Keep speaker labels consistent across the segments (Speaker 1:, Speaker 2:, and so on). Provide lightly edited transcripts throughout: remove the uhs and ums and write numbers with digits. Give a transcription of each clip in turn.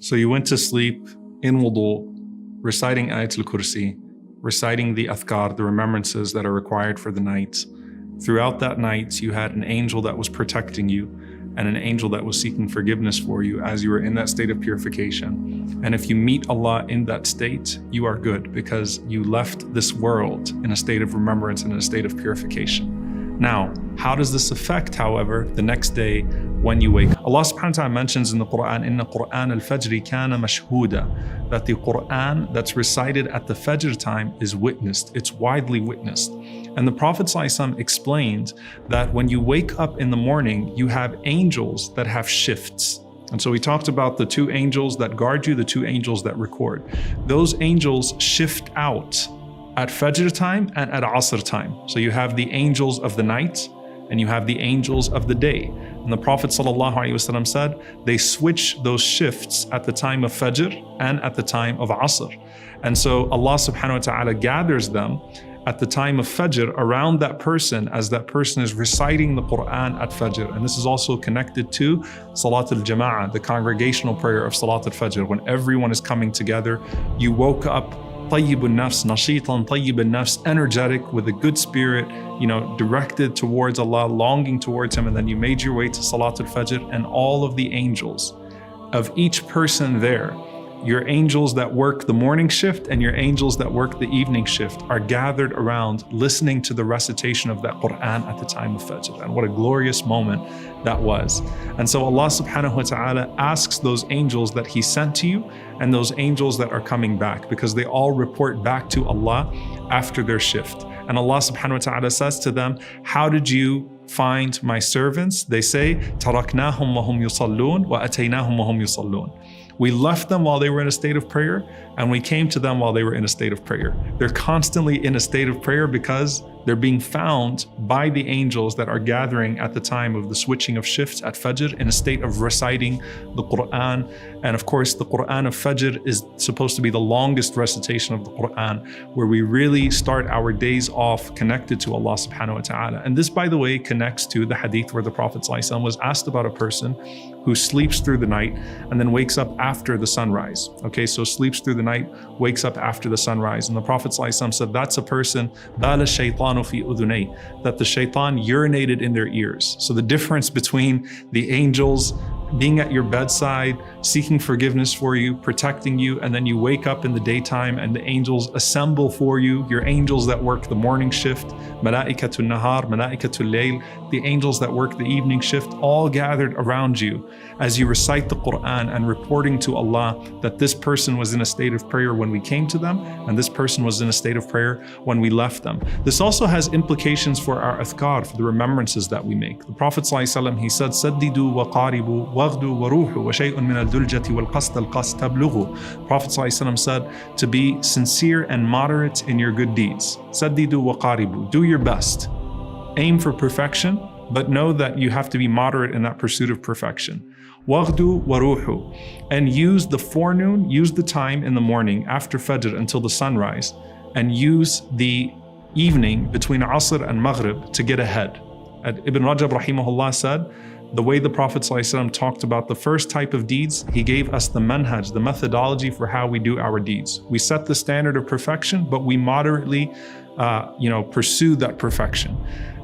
Speaker 1: So you went to sleep in wudu, reciting Ayatul Kursi, reciting the adhkar, the remembrances that are required for the night. Throughout that night, you had an angel that was protecting you and an angel that was seeking forgiveness for you as you were in that state of purification. And if you meet Allah in that state, you are good because you left this world in a state of remembrance and in a state of purification. Now, how does this affect, however, the next day when you wake up? Allah subhanahu wa ta'ala mentions in the Quran, "Inna Qur'an al-Fajri kana mashhuda," that the Quran that's recited at the Fajr time is witnessed, it's widely witnessed. And the Prophet ﷺ explained that when you wake up in the morning, you have angels that have shifts. And so we talked about the two angels that guard you, the two angels that record. Those angels shift out at Fajr time and at Asr time. So you have the angels of the night and you have the angels of the day. And the Prophet ﷺ said they switch those shifts at the time of Fajr and at the time of Asr. And so Allah subhanahu wa ta'ala gathers them at the time of Fajr around that person as that person is reciting the Quran at Fajr. And this is also connected to Salat al-Jama'ah, the congregational prayer of Salat al-Fajr. When everyone is coming together, you woke up طيب النفس نشيطا طيب النفس, energetic with a good spirit, directed towards Allah, longing towards Him, and then you made your way to Salat al-Fajr, and all of the angels of each person there, your angels that work the morning shift and your angels that work the evening shift, are gathered around listening to the recitation of that Quran at the time of Fajr. And what a glorious moment that was. And so Allah subhanahu wa ta'ala asks those angels that He sent to you and those angels that are coming back, because they all report back to Allah after their shift. And Allah subhanahu wa ta'ala says to them, how did you find my servants? They say, taraknahum wa hum yusallun wa ataynahum wa hum yusallun. We left them while they were in a state of prayer, and we came to them while they were in a state of prayer. They're constantly in a state of prayer because they're being found by the angels that are gathering at the time of the switching of shifts at Fajr in a state of reciting the Quran. And of course, the Quran of Fajr is supposed to be the longest recitation of the Quran, where we really start our days off connected to Allah subhanahu wa ta'ala. And this, by the way, connects to the hadith where the Prophet ﷺ was asked about a person who sleeps through the night and then wakes up after the sunrise. Okay, so sleeps through the night, wakes up after the sunrise. And the Prophet ﷺ said, that's a person, bala shaytanu fi udhunay, that the shaitan urinated in their ears. So the difference between the angels being at your bedside, seeking forgiveness for you, protecting you, and then you wake up in the daytime and the angels assemble for you, your angels that work the morning shift, malaikatul nahar, malaikatul layl, the angels that work the evening shift, all gathered around you as you recite the Quran and reporting to Allah that this person was in a state of prayer when we came to them, and this person was in a state of prayer when we left them. This also has implications for our adhkar, for the remembrances that we make. The Prophet ﷺ, he said, Saddidu wa qaribu waghdu wa ruhu wa shay'un min al-duljati wal qasd al-qasd tablughu. Prophet ﷺ said to be sincere and moderate in your good deeds. Saddidu wa qaribu, do your best. Aim for perfection, but know that you have to be moderate in that pursuit of perfection. Waghdu wa ruhu, and use the forenoon, use the time in the morning after Fajr until the sunrise, and use the evening between Asr and Maghrib to get ahead. Ibn Rajab rahimahullah said, the way the Prophet ﷺ talked about the first type of deeds, he gave us the manhaj, the methodology for how we do our deeds. We set the standard of perfection, but we moderately pursue that perfection.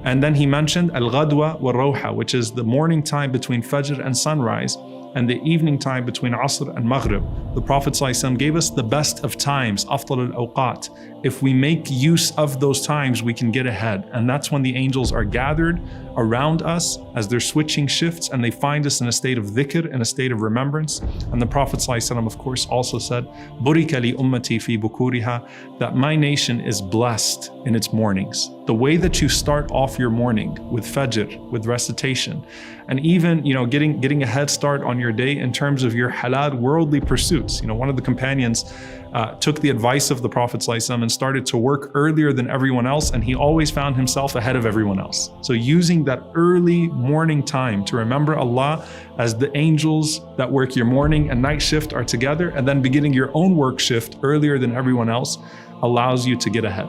Speaker 1: And then he mentioned al-ghadwa wa rawha, which is the morning time between Fajr and sunrise, and the evening time between Asr and Maghrib. The Prophet ﷺ gave us the best of times, afdal al-awqat. If we make use of those times, we can get ahead. And that's when the angels are gathered around us as they're switching shifts, and they find us in a state of dhikr, in a state of remembrance. And the Prophet ﷺ, of course, also said, Burika li ummati fi bukuriha, that my nation is blessed in its mornings. The way that you start off your morning with Fajr, with recitation, and even getting a head start on your day in terms of your halal worldly pursuits. One of the companions took the advice of the Prophet ﷺ and started to work earlier than everyone else, and he always found himself ahead of everyone else. So using that early morning time to remember Allah as the angels that work your morning and night shift are together, and then beginning your own work shift earlier than everyone else, allows you to get ahead.